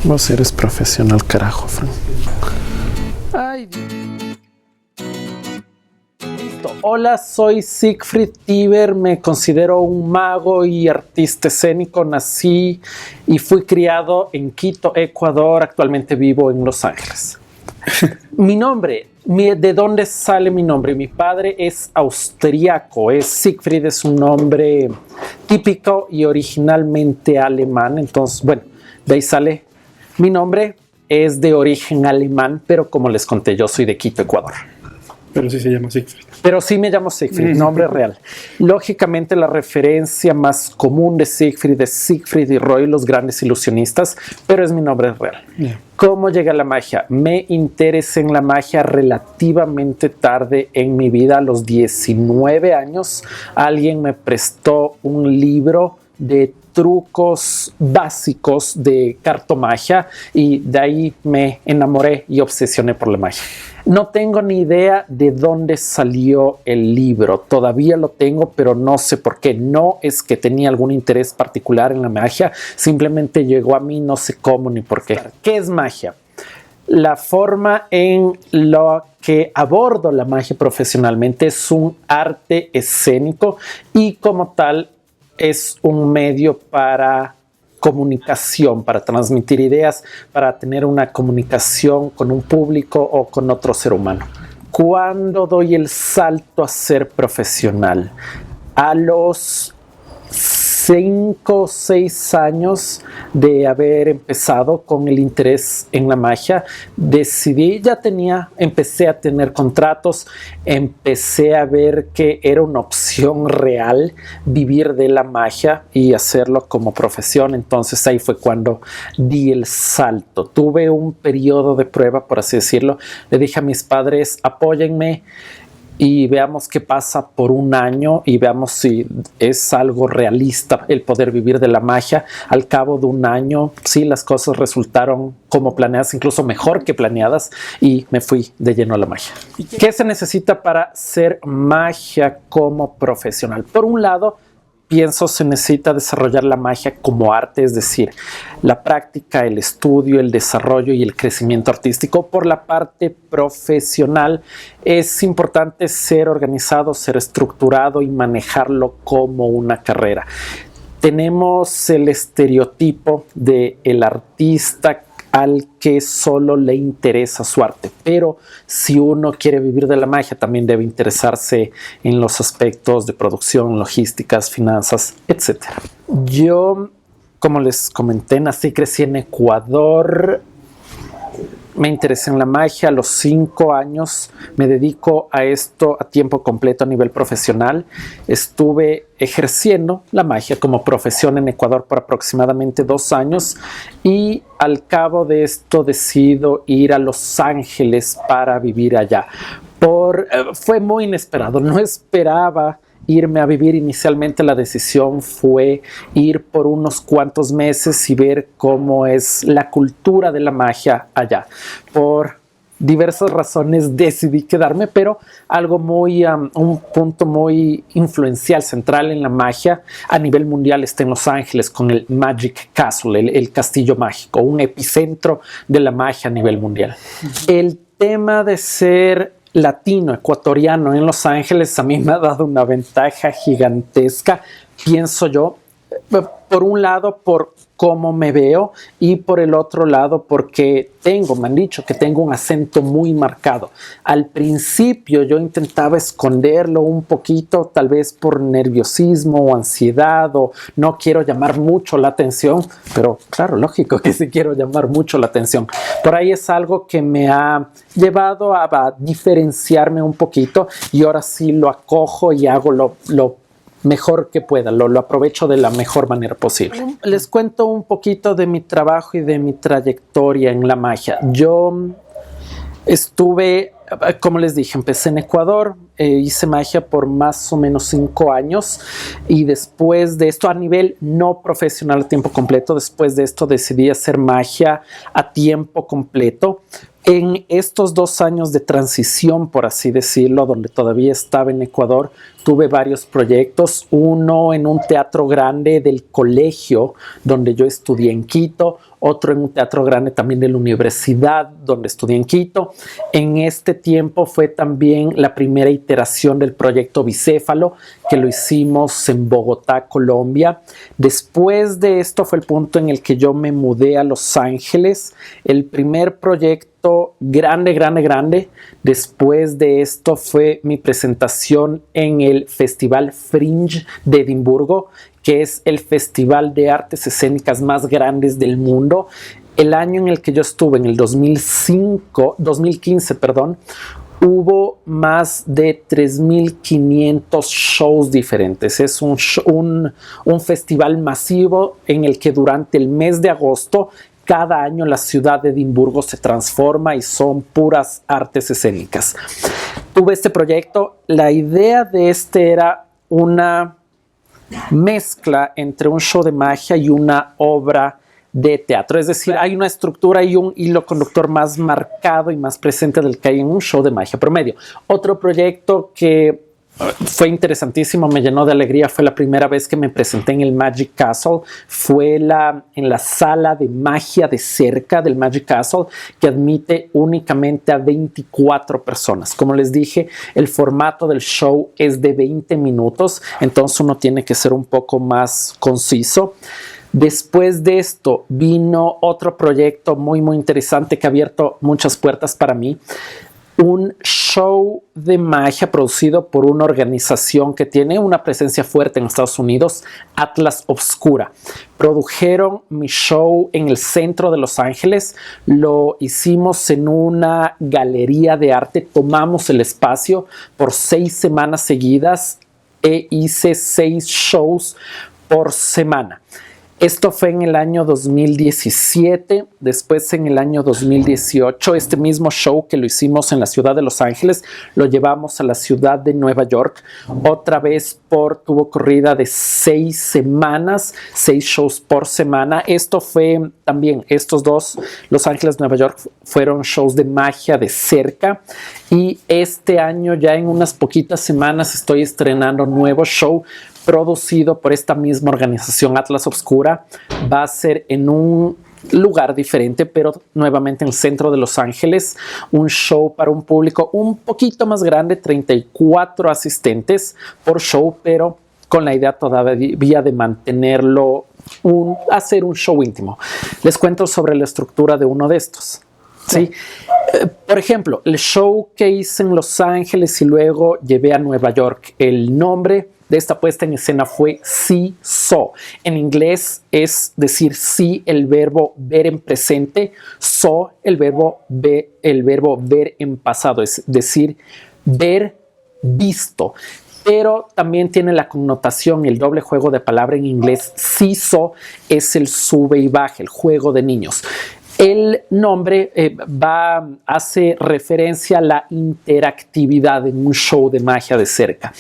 Vos eres profesional, carajo, Frank. Ay, Dios. Hola, soy Siegfried Tiber, me considero un mago y artista escénico. Nací y fui criado en Quito, Ecuador. Actualmente vivo en Los Ángeles. Mi nombre, ¿de dónde sale mi nombre? Mi padre es austriaco, Siegfried es un nombre típico y originalmente alemán. Entonces, bueno, de ahí sale mi nombre. Es de origen alemán, pero como les conté, yo soy de Quito, Ecuador. Pero sí se llama Siegfried. Pero sí me llamo Siegfried, nombre real. Lógicamente la referencia más común de Siegfried es Siegfried y Roy, los grandes ilusionistas, pero es mi nombre real. Yeah. ¿Cómo llega la magia? Me interesé en la magia relativamente tarde en mi vida, a los 19 años. Alguien me prestó un libro de trucos básicos de cartomagia y de ahí me enamoré y obsesioné por la magia. No tengo ni idea de dónde salió el libro, todavía lo tengo, pero no sé por qué. No es que tenía algún interés particular en la magia, simplemente llegó a mí, no sé cómo ni por qué. ¿Qué es magia? La forma en la que abordo la magia profesionalmente es un arte escénico y como tal es un medio para comunicación, para transmitir ideas, para tener una comunicación con un público o con otro ser humano. ¿Cuándo doy el salto a ser profesional? A los 5 o 6 años de haber empezado con el interés en la magia, decidí, empecé a tener contratos, empecé a ver que era una opción real vivir de la magia y hacerlo como profesión. Entonces ahí fue cuando di el salto. Tuve un periodo de prueba, por así decirlo. Le dije a mis padres, apóyenme y veamos qué pasa por un año y veamos si es algo realista el poder vivir de la magia. Al cabo de un año, sí, las cosas resultaron como planeadas, incluso mejor que planeadas, y me fui de lleno a la magia. ¿Qué se necesita para ser magia como profesional? Por un lado, pienso se necesita desarrollar la magia como arte, es decir, la práctica, el estudio, el desarrollo y el crecimiento artístico. Por la parte profesional, es importante ser organizado, ser estructurado y manejarlo como una carrera. Tenemos el estereotipo del artista al que solo le interesa su arte, pero si uno quiere vivir de la magia también debe interesarse en los aspectos de producción, logísticas, finanzas, etc. Yo, como les comenté, nací y crecí en Ecuador. Me interesé en la magia. A los 5 años me dedico a esto a tiempo completo a nivel profesional. Estuve ejerciendo la magia como profesión en Ecuador por aproximadamente 2 años y al cabo de esto decido ir a Los Ángeles para vivir allá. Fue muy inesperado, no esperaba irme a vivir. Inicialmente la decisión fue ir por unos cuantos meses y ver cómo es la cultura de la magia allá. Por diversas razones decidí quedarme, pero un punto muy influencial, central en la magia a nivel mundial está en Los Ángeles con el Magic Castle, el castillo mágico, un epicentro de la magia a nivel mundial. El tema de ser latino, ecuatoriano en Los Ángeles a mí me ha dado una ventaja gigantesca, pienso yo, por un lado por cómo me veo y por el otro lado porque me han dicho que tengo un acento muy marcado. Al principio yo intentaba esconderlo un poquito, tal vez por nerviosismo o ansiedad o no quiero llamar mucho la atención, pero claro, lógico que sí quiero llamar mucho la atención. Por ahí es algo que me ha llevado a diferenciarme un poquito y ahora sí lo acojo y hago lo mejor que pueda, lo aprovecho de la mejor manera posible. Les cuento un poquito de mi trabajo y de mi trayectoria en la magia. Yo estuve, como les dije, empecé en Ecuador, hice magia por más o menos 5 años y después de esto, a nivel no profesional a tiempo completo, después de esto decidí hacer magia a tiempo completo. En estos 2 años de transición, por así decirlo, donde todavía estaba en Ecuador, tuve varios proyectos. Uno en un teatro grande del colegio donde yo estudié en Quito, otro en un teatro grande también de la universidad donde estudié en Quito. En este tiempo fue también la primera iteración del proyecto Bicéfalo, que lo hicimos en Bogotá, Colombia. Después de esto fue el punto en el que yo me mudé a Los Ángeles. El primer proyecto grande después de esto fue mi presentación en el Festival Fringe de Edimburgo, que es el festival de artes escénicas más grandes del mundo. El año en el que yo estuve, en el 2015, hubo más de 3.500 shows diferentes. Es un festival masivo en el que durante el mes de agosto cada año la ciudad de Edimburgo se transforma y son puras artes escénicas. Tuve este proyecto. La idea de este era una mezcla entre un show de magia y una obra de teatro. Es decir, hay una estructura y un hilo conductor más marcado y más presente del que hay en un show de magia promedio. Otro proyecto que fue interesantísimo, me llenó de alegría, fue la primera vez que me presenté en el Magic Castle. Fue en la sala de magia de cerca del Magic Castle, que admite únicamente a 24 personas. Como les dije, el formato del show es de 20 minutos, entonces uno tiene que ser un poco más conciso. Después de esto vino otro proyecto muy interesante que ha abierto muchas puertas para mí. Un show de magia producido por una organización que tiene una presencia fuerte en Estados Unidos, Atlas Obscura. Produjeron mi show en el centro de Los Ángeles. Lo hicimos en una galería de arte. Tomamos el espacio por 6 semanas seguidas e hice 6 shows por semana. Esto fue en el año 2017, después en el año 2018, este mismo show que lo hicimos en la ciudad de Los Ángeles, lo llevamos a la ciudad de Nueva York, otra vez tuvo corrida de 6 semanas, 6 shows por semana. Esto fue también, estos dos, Los Ángeles, Nueva York, fueron shows de magia de cerca, y este año ya en unas poquitas semanas estoy estrenando nuevo show producido por esta misma organización Atlas Obscura. Va a ser en un lugar diferente, pero nuevamente en el centro de Los Ángeles, un show para un público un poquito más grande, 34 asistentes por show, pero con la idea todavía de mantenerlo, hacer un show íntimo. Les cuento sobre la estructura de uno de estos. ¿Sí? Por ejemplo, el show que hice en Los Ángeles y luego llevé a Nueva York, el nombre de esta puesta en escena fue See Saw. En inglés es decir sí, el verbo ver en presente, saw, el verbo ver en pasado, es decir, ver, visto. Pero también tiene la connotación, el doble juego de palabra en inglés. See-saw es el sube y baja, el juego de niños. El nombre hace referencia a la interactividad en un show de magia de cerca.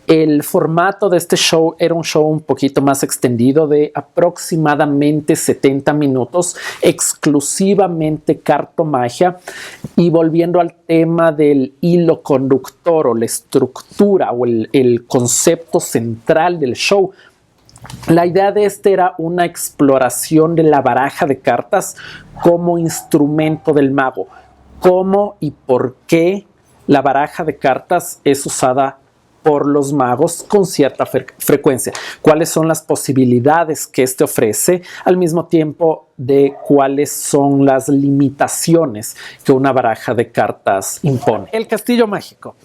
El formato de este show era un show un poquito más extendido, de aproximadamente 70 minutos, exclusivamente cartomagia. Y volviendo al tema del hilo conductor o la estructura o el concepto central del show, la idea de este era una exploración de la baraja de cartas como instrumento del mago. ¿Cómo y por qué la baraja de cartas es usada por los magos con cierta frecuencia? ¿Cuáles son las posibilidades que este ofrece? Al mismo tiempo de cuáles son las limitaciones que una baraja de cartas impone. El Castillo Mágico,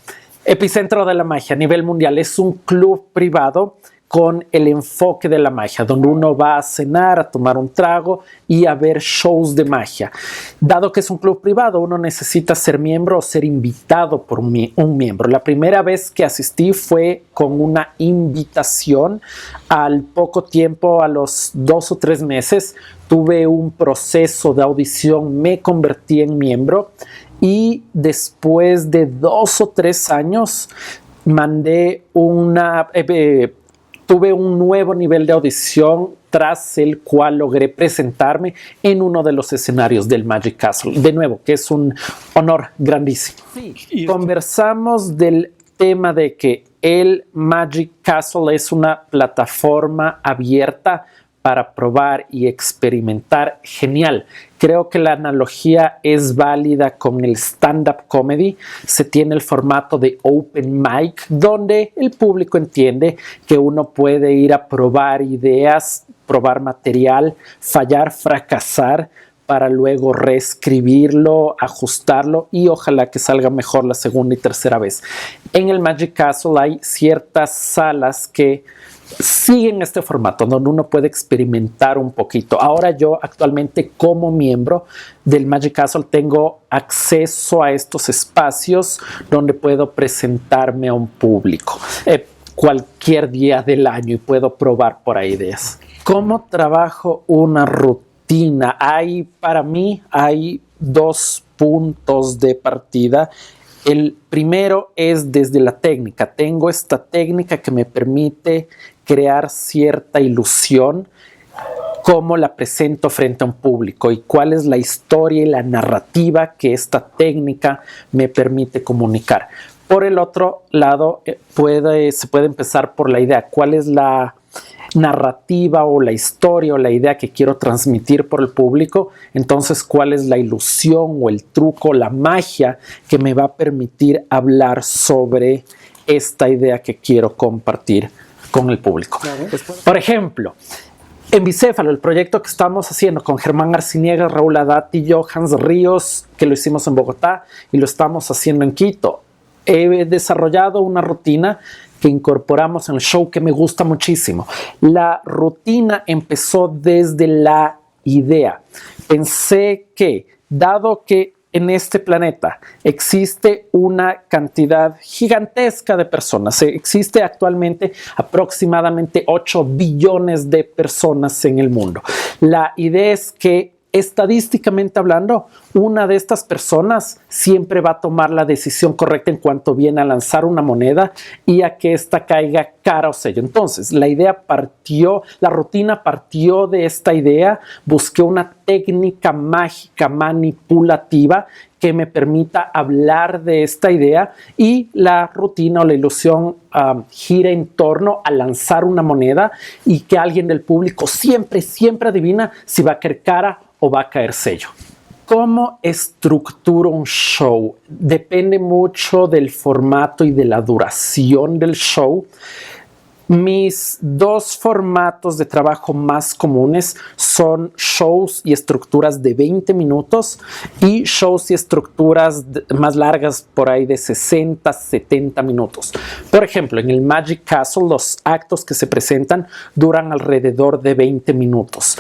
epicentro de la magia a nivel mundial, es un club privado con el enfoque de la magia, donde uno va a cenar, a tomar un trago y a ver shows de magia. Dado que es un club privado, uno necesita ser miembro o ser invitado por un miembro. La primera vez que asistí fue con una invitación. Al poco tiempo, a los 2 o 3 meses, tuve un proceso de audición, me convertí en miembro y después de 2 o 3 años tuve un nuevo nivel de audición tras el cual logré presentarme en uno de los escenarios del Magic Castle. De nuevo, que es un honor grandísimo. Sí. Conversamos del tema de que el Magic Castle es una plataforma abierta para probar y experimentar. Genial. Creo que la analogía es válida con el stand-up comedy. Se tiene el formato de open mic, donde el público entiende que uno puede ir a probar ideas, probar material, fallar, fracasar, para luego reescribirlo, ajustarlo y ojalá que salga mejor la segunda y tercera vez. En el Magic Castle hay ciertas salas que siguen este formato donde uno puede experimentar un poquito. Ahora yo actualmente como miembro del Magic Castle tengo acceso a estos espacios donde puedo presentarme a un público cualquier día del año y puedo probar por ahí ideas. ¿Cómo trabajo una rutina? Para mí hay 2 puntos de partida. El primero es desde la técnica. Tengo esta técnica que me permite crear cierta ilusión, cómo la presento frente a un público y cuál es la historia y la narrativa que esta técnica me permite comunicar. Por el otro lado, se puede empezar por la idea. ¿Cuál es la narrativa o la historia o la idea que quiero transmitir por el público? Entonces, ¿cuál es la ilusión o el truco, la magia que me va a permitir hablar sobre esta idea que quiero compartir con el público? Claro. Por ejemplo, en Bicéfalo, el proyecto que estamos haciendo con Germán Arciniegas, Raúl Adati y Johans Ríos, que lo hicimos en Bogotá y lo estamos haciendo en Quito, he desarrollado una rutina que incorporamos en el show que me gusta muchísimo. La rutina empezó desde la idea. Pensé que, dado que en este planeta existe una cantidad gigantesca de personas, existe actualmente aproximadamente 8 billones de personas en el mundo. La idea es que, estadísticamente hablando, una de estas personas siempre va a tomar la decisión correcta en cuanto viene a lanzar una moneda y a que ésta caiga cara o sello. Entonces, la rutina partió de esta idea. Busqué una técnica mágica manipulativa que me permita hablar de esta idea y la rutina o la ilusión gira en torno a lanzar una moneda y que alguien del público siempre adivina si va a caer cara o va a caer sello. ¿Cómo estructuro un show? Depende mucho del formato y de la duración del show. Mis 2 formatos de trabajo más comunes son shows y estructuras de 20 minutos y shows y estructuras más largas por ahí de 60, 70 minutos. Por ejemplo, en el Magic Castle los actos que se presentan duran alrededor de 20 minutos.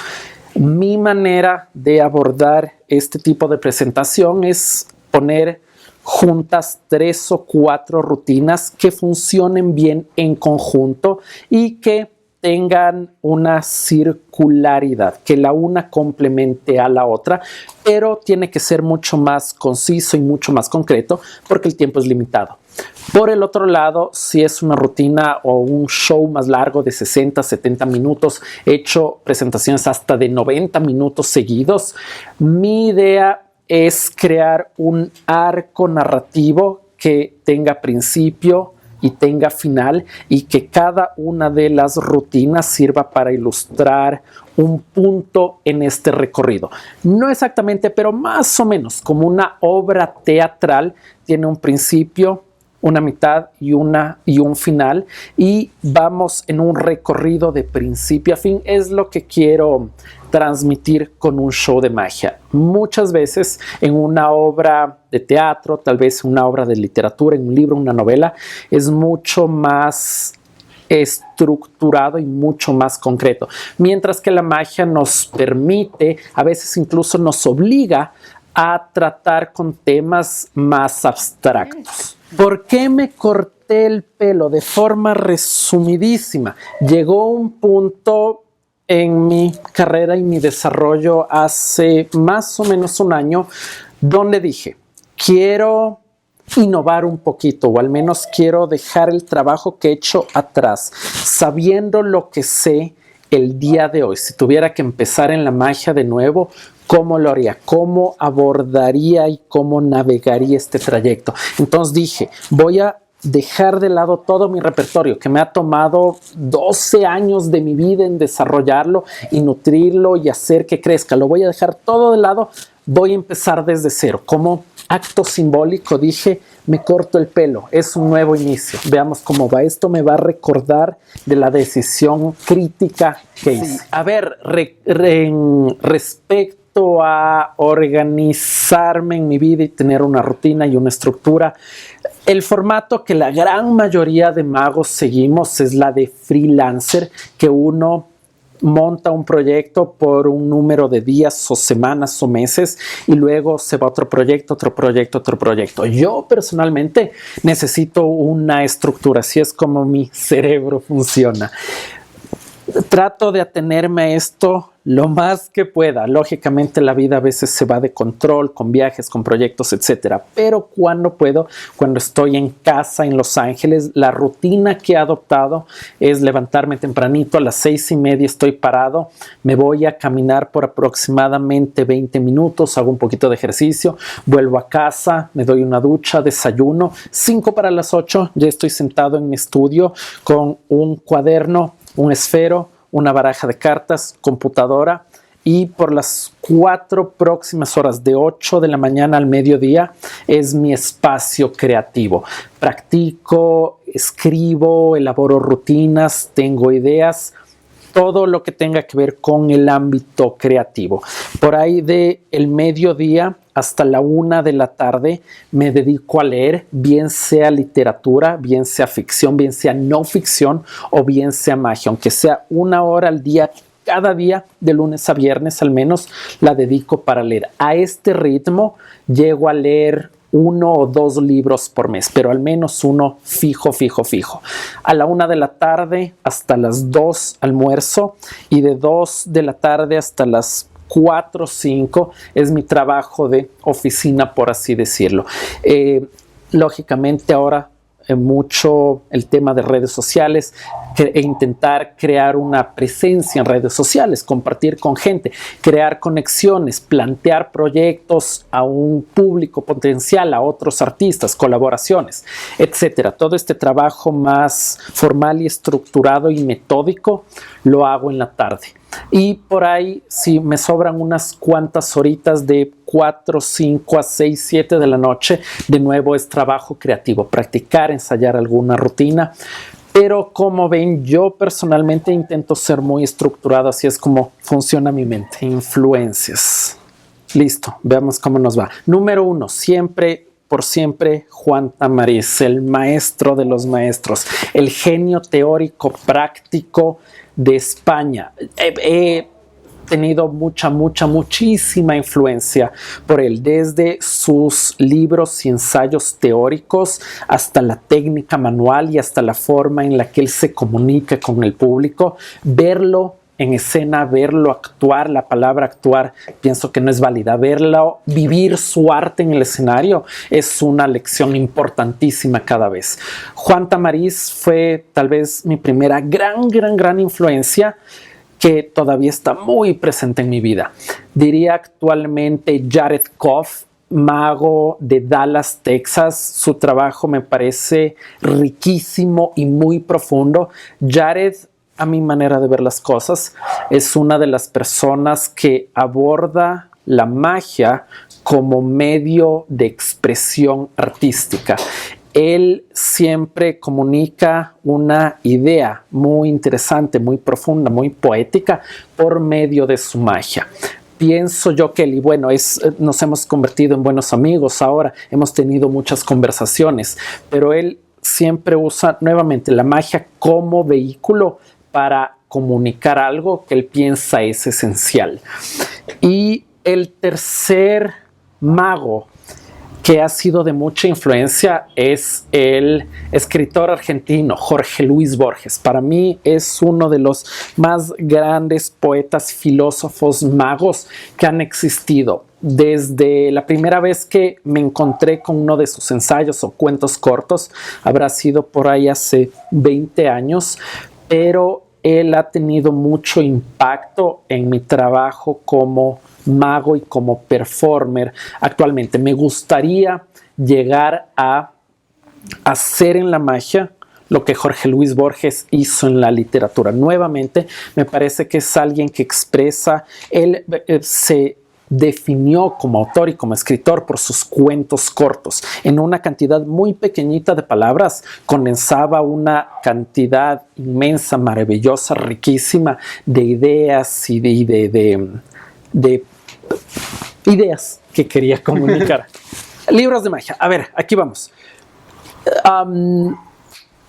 Mi manera de abordar este tipo de presentación es poner juntas 3 o 4 rutinas que funcionen bien en conjunto y que tengan una circularidad, que la una complemente a la otra, pero tiene que ser mucho más conciso y mucho más concreto porque el tiempo es limitado. Por el otro lado, si es una rutina o un show más largo de 60, 70 minutos, he hecho presentaciones hasta de 90 minutos seguidos, mi idea es crear un arco narrativo que tenga principio y tenga final y que cada una de las rutinas sirva para ilustrar un punto en este recorrido. No exactamente, pero más o menos como una obra teatral, tiene un principio, una mitad y un final y vamos en un recorrido de principio a fin. Es lo que quiero transmitir con un show de magia. Muchas veces en una obra de teatro, tal vez una obra de literatura, en un libro, una novela, es mucho más estructurado y mucho más concreto. Mientras que la magia nos permite, a veces incluso nos obliga a tratar con temas más abstractos. ¿Por qué me corté el pelo? De forma resumidísima, llegó un punto en mi carrera y mi desarrollo hace más o menos un año donde dije, quiero innovar un poquito o al menos quiero dejar el trabajo que he hecho atrás, sabiendo lo que sé el día de hoy, si tuviera que empezar en la magia de nuevo, ¿cómo lo haría? ¿Cómo abordaría y cómo navegaría este trayecto? Entonces dije, voy a dejar de lado todo mi repertorio, que me ha tomado 12 años de mi vida en desarrollarlo y nutrirlo y hacer que crezca. Lo voy a dejar todo de lado, voy a empezar desde cero. Como acto simbólico dije, me corto el pelo, es un nuevo inicio. Veamos cómo va. Esto me va a recordar de la decisión crítica que hice. A ver, respecto a organizarme en mi vida y tener una rutina y una estructura, el formato que la gran mayoría de magos seguimos es la de freelancer, que uno monta un proyecto por un número de días o semanas o meses y luego se va a otro proyecto, otro proyecto, otro proyecto. Yo personalmente necesito una estructura, así es como mi cerebro funciona. Trato de atenerme a esto lo más que pueda. Lógicamente la vida a veces se va de control con viajes, con proyectos, etcétera. Pero cuando puedo, cuando estoy en casa en Los Ángeles, la rutina que he adoptado es levantarme tempranito a las 6:30, estoy parado, me voy a caminar por aproximadamente 20 minutos, hago un poquito de ejercicio, vuelvo a casa, me doy una ducha, desayuno, 5 para las 8, ya estoy sentado en mi estudio con un cuaderno, un esfero, una baraja de cartas, computadora, y por las 4 próximas horas, de 8 de la mañana al mediodía, es mi espacio creativo. Practico, escribo, elaboro rutinas, tengo ideas, todo lo que tenga que ver con el ámbito creativo. Por ahí de el mediodía hasta la 1 de la tarde me dedico a leer, bien sea literatura, bien sea ficción, bien sea no ficción o bien sea magia, aunque sea 1 hora al día. Cada día, de lunes a viernes al menos, la dedico para leer. A este ritmo llego a leer 1 o 2 libros por mes, pero al menos uno fijo. A la 1 de la tarde hasta las 2 almuerzo, y de 2 de la tarde hasta las 4 o 5 es mi trabajo de oficina, por así decirlo. Lógicamente ahora mucho el tema de redes sociales e intentar crear una presencia en redes sociales, compartir con gente, crear conexiones, plantear proyectos a un público potencial, a otros artistas, colaboraciones, etcétera. Todo este trabajo más formal y estructurado y metódico lo hago en la tarde. Y por ahí, si me sobran unas cuantas horitas de 4, 5 a 6, 7 de la noche, de nuevo es trabajo creativo, practicar, ensayar alguna rutina. Pero como ven, yo personalmente intento ser muy estructurado, así es como funciona mi mente. Influencias. Listo, veamos cómo nos va. Número 1, siempre, por siempre, Juan Tamariz, el maestro de los maestros, el genio teórico práctico de España. He tenido muchísima influencia por él, desde sus libros y ensayos teóricos hasta la técnica manual y hasta la forma en la que él se comunica con el público. Verlo en escena, verlo actuar, la palabra actuar pienso que no es válida, verlo vivir su arte en el escenario es una lección importantísima cada vez. Juan Tamariz fue tal vez mi primera gran influencia, que todavía está muy presente en mi vida. Diría actualmente Jared Koff, mago de Dallas, Texas. Su trabajo me parece riquísimo y muy profundo. Jared, a mi manera de ver las cosas, es una de las personas que aborda la magia como medio de expresión artística. Él siempre comunica una idea muy interesante, muy profunda, muy poética por medio de su magia. Pienso yo que él, y bueno, nos hemos convertido en buenos amigos ahora, hemos tenido muchas conversaciones, pero él siempre usa nuevamente la magia como vehículo para comunicar algo que él piensa es esencial. Y el tercer mago que ha sido de mucha influencia es el escritor argentino Jorge Luis Borges. Para mí es uno de los más grandes poetas, filósofos, magos que han existido. Desde la primera vez que me encontré con uno de sus ensayos o cuentos cortos, habrá sido por ahí hace 20 años, pero él ha tenido mucho impacto en mi trabajo como mago y como performer actualmente. Me gustaría llegar a hacer en la magia lo que Jorge Luis Borges hizo en la literatura. Nuevamente, me parece que es alguien que expresa, él se definió como autor y como escritor por sus cuentos cortos. En una cantidad muy pequeñita de palabras condensaba una cantidad inmensa, maravillosa, riquísima de ideas y de ideas que quería comunicar. Libros de magia. A ver, aquí vamos.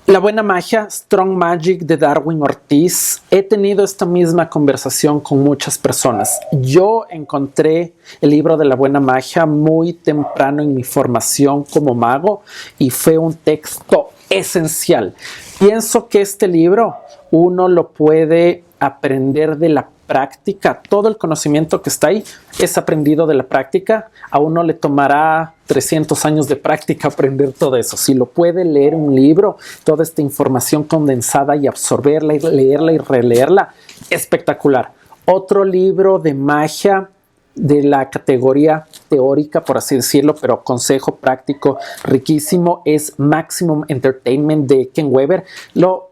La buena magia, Strong Magic de Darwin Ortiz. He tenido esta misma conversación con muchas personas. Yo encontré el libro de la buena magia muy temprano en mi formación como mago y fue un texto esencial. Pienso que este libro uno lo puede aprender de la práctica. Todo el conocimiento que está ahí es aprendido de la práctica. A uno le tomará 300 años de práctica aprender todo eso. Si lo puede leer un libro, toda esta información condensada y absorberla y leerla y releerla, espectacular. Otro libro de magia de la categoría teórica, por así decirlo, pero consejo práctico riquísimo, es Maximum Entertainment de Ken Weber. Lo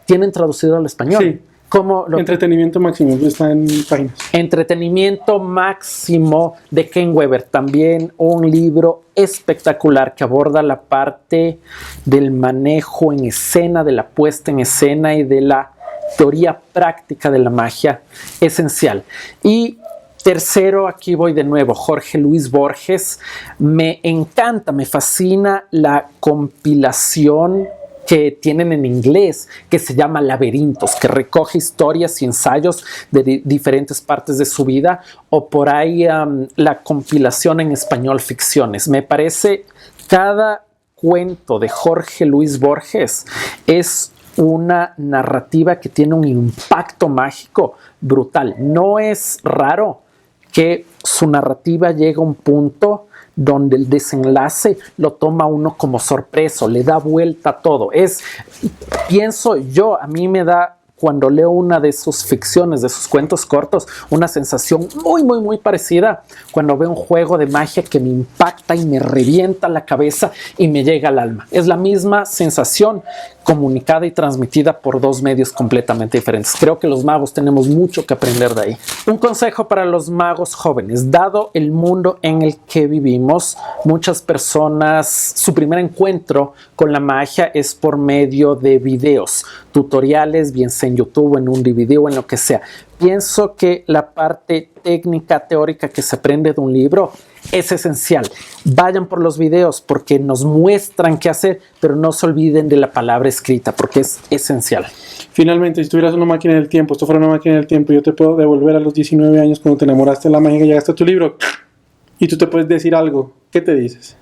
tienen traducido al español. Sí. Entretenimiento máximo, está en páginas. Entretenimiento máximo de Ken Weber, también un libro espectacular que aborda la parte del manejo en escena, de la puesta en escena y de la teoría práctica de la magia, esencial. Y tercero, aquí voy de nuevo, Jorge Luis Borges. Me encanta, me fascina la compilación que tienen en inglés, que se llama Laberintos, que recoge historias y ensayos de diferentes partes de su vida, o por ahí la compilación en español, Ficciones. Me parece cada cuento de Jorge Luis Borges es una narrativa que tiene un impacto mágico brutal. No es raro que su narrativa llegue a un punto donde el desenlace lo toma uno como sorpresa, le da vuelta a todo. Pienso yo, a mí me da, cuando leo una de sus ficciones, de sus cuentos cortos, una sensación muy parecida cuando veo un juego de magia que me impacta y me revienta la cabeza y me llega al alma. Es la misma sensación comunicada y transmitida por dos medios completamente diferentes. Creo que los magos tenemos mucho que aprender de ahí. Un consejo para los magos jóvenes. Dado el mundo en el que vivimos, muchas personas, su primer encuentro con la magia es por medio de videos, tutoriales, bien sea en YouTube, en un DVD o en lo que sea. Pienso que la parte técnica, teórica que se aprende de un libro es esencial. Vayan por los videos porque nos muestran qué hacer, pero no se olviden de la palabra escrita porque es esencial. Finalmente, si tuvieras una máquina del tiempo, esto fuera una máquina del tiempo, yo te puedo devolver a los 19 años cuando te enamoraste de la magia y llegaste a tu libro y tú te puedes decir algo. ¿Qué te dices?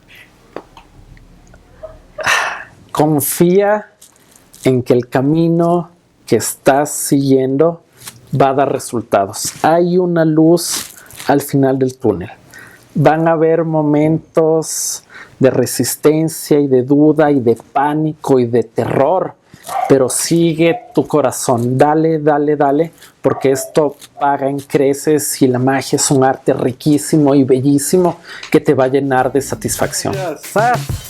Confía en que el camino que estás siguiendo va a dar resultados. Hay una luz al final del túnel. Van a haber momentos de resistencia y de duda y de pánico y de terror, pero sigue tu corazón. Dale, porque esto paga en creces y la magia es un arte riquísimo y bellísimo que te va a llenar de satisfacción. Gracias.